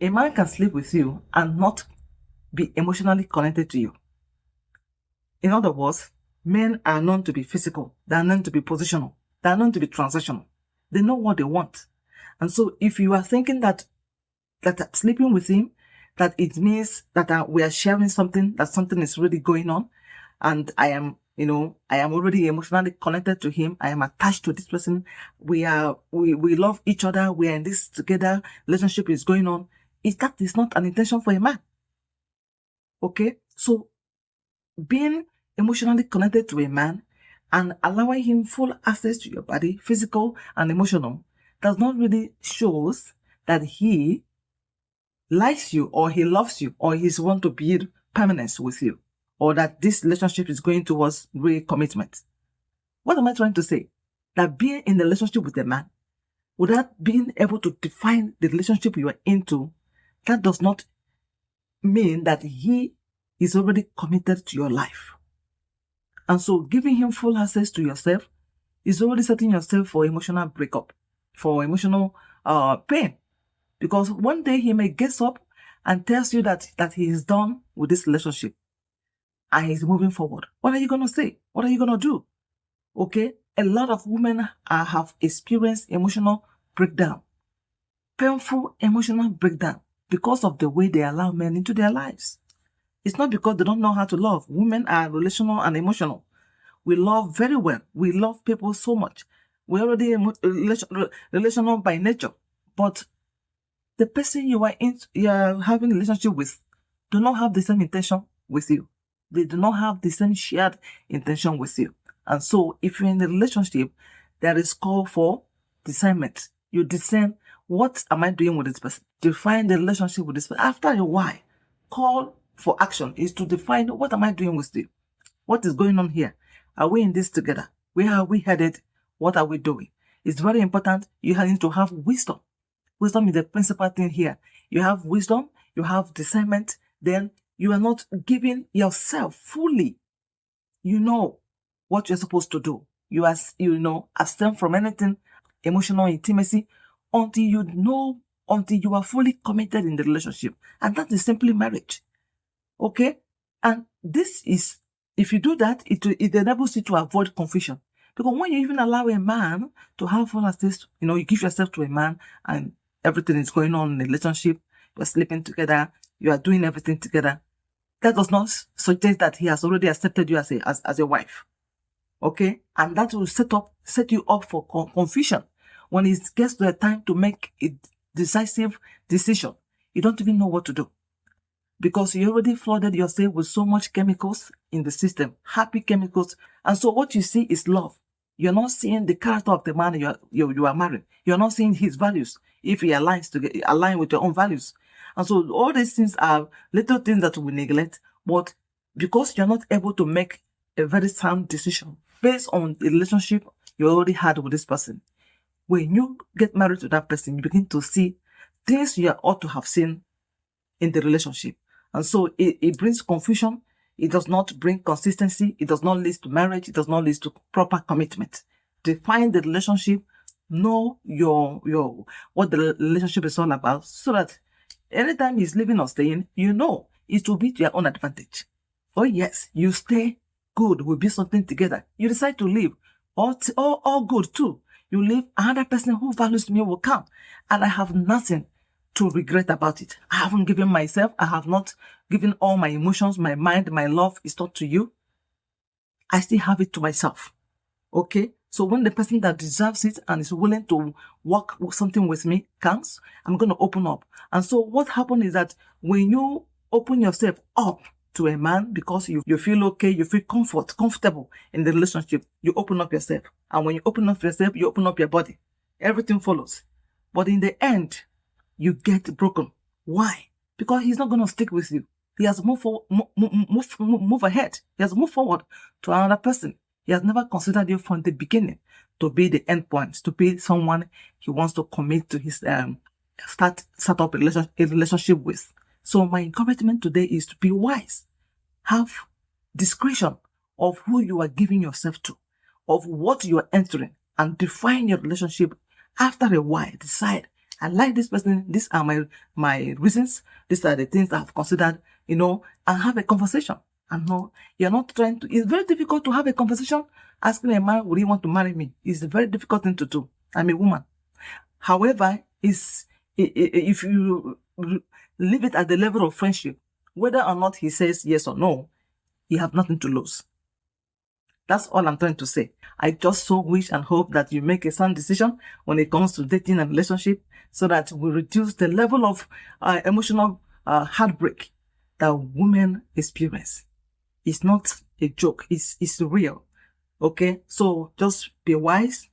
A man can sleep with you and not be emotionally connected to you. In other words, men are known to be physical, they are known to be positional, they are known to be transactional. They know what they want. And so if you are thinking that sleeping with him, that it means that we are sharing something, that something is really going on, and I am already emotionally connected to him. I am attached to this person. We love each other. We are in this together. Relationship is going on. That is not an intention for a man. Okay? So being emotionally connected to a man and allowing him full access to your body, physical and emotional, does not really shows that he likes you or he loves you or he's want to build permanence with you, or that this relationship is going towards real commitment. What am I trying to say? That being in a relationship with a man, without being able to define the relationship you are into, that does not mean that he is already committed to your life. And so giving him full access to yourself is already setting yourself for emotional breakup, for emotional pain. Because one day he may get up and tells you that he is done with this relationship and he's moving forward. What are you going to say? What are you going to do? Okay? A lot of women have experienced emotional breakdown, painful emotional breakdown, because of the way they allow men into their lives. It's not because they don't know how to love. Women are relational and emotional. We love very well. We love people so much. We're already relational by nature. But the person you are having a relationship with do not have the same intention with you. They do not have the same shared intention with you. And so if you're in a relationship, there is call for discernment. You discern, what am I doing with this person? Define the relationship with this person. After a while, call for action is to define, what am I doing with you? What is going on here? Are we in this together? Where are we headed? What are we doing? It's very important. You need to have wisdom. Wisdom is the principal thing here. You have wisdom, you have discernment, then you are not giving yourself fully. You know what you're supposed to do. You abstain from anything emotional intimacy until you are fully committed in the relationship. And that is simply marriage. Okay? And this is, if you do that, it enables you to avoid confusion. Because when you even allow a man to have full access, you give yourself to a man and everything is going on in the relationship, you're sleeping together, you are doing everything together, that does not suggest that he has already accepted you as a wife. Okay? And that will set you up for confusion. When it gets to the time to make a decisive decision, you don't even know what to do. Because you already flooded yourself with so much chemicals in the system, happy chemicals. And so what you see is love. You're not seeing the character of the man you are marrying. You're not seeing his values, if he align with your own values. And so all these things are little things that we neglect, but because you're not able to make a very sound decision based on the relationship you already had with this person, when you get married to that person, you begin to see things you ought to have seen in the relationship. And so it brings confusion. It does not bring consistency. It does not lead to marriage. It does not lead to proper commitment. Define the relationship. Know what the relationship is all about, so that anytime he's leaving or staying, it will be to your own advantage. Oh yes, you stay good. We'll be something together. You decide to leave. All good too. You leave, another person who values me will come. And I have nothing to regret about it. I haven't given myself. I have not given all my emotions, my mind, my love is not to you. I still have it to myself. Okay? So when the person that deserves it and is willing to work something with me comes, I'm going to open up. And so what happens is that when you open yourself up to a man because you feel okay, you feel comfortable in the relationship, you open up yourself. And when you open up yourself, you open up your body. Everything follows. But in the end, you get broken. Why? Because he's not going to stick with you. He has move ahead. He has moved forward to another person. He has never considered you from the beginning to be the end point, to be someone he wants to commit to his start up a relationship with. So my encouragement today is to be wise. Have discretion of who you are giving yourself to, of what you are entering, and define your relationship. After a while, decide, I like this person. These are my reasons. These are the things I've considered, and have a conversation. And no, you're not trying to. It's very difficult to have a conversation asking a man, would he want to marry me? It's a very difficult thing to do. I'm a woman. However, if you leave it at the level of friendship, whether or not he says yes or no, you have nothing to lose. That's all I'm trying to say. I just so wish and hope that you make a sound decision when it comes to dating and relationship, so that we reduce the level of emotional heartbreak that women experience. It's not a joke. It's real. Okay? So just be wise,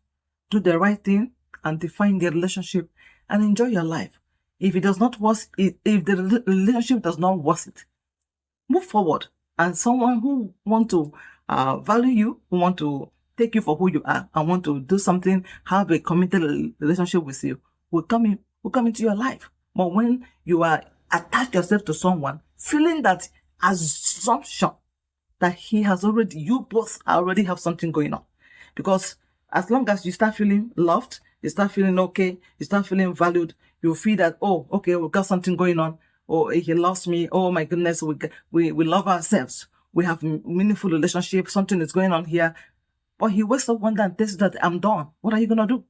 do the right thing, and define the relationship and enjoy your life. If it does not work, if the relationship does not work it, move forward. And someone who want to value you, who want to take you for who you are, and want to do something, have a committed relationship with you, will come into your life. But when you are attached yourself to someone, feeling that assumption that you both already have something going on. Because as long as you start feeling loved, you start feeling okay, you start feeling valued, you feel that, oh, okay, we've got something going on. Oh, he loves me. Oh my goodness, we love ourselves. We have meaningful relationship. Something is going on here. But he wakes up one day and tells you that I'm done. What are you going to do?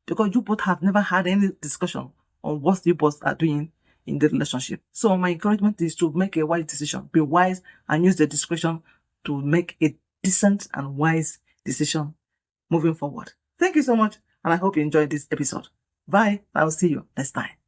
Because you both have never had any discussion on what you both are doing in the relationship. So my encouragement is to make a wise decision. Be wise and use the discretion to make a decent and wise decision moving forward. Thank you so much, and I hope you enjoyed this episode. Bye. I'll see you next time.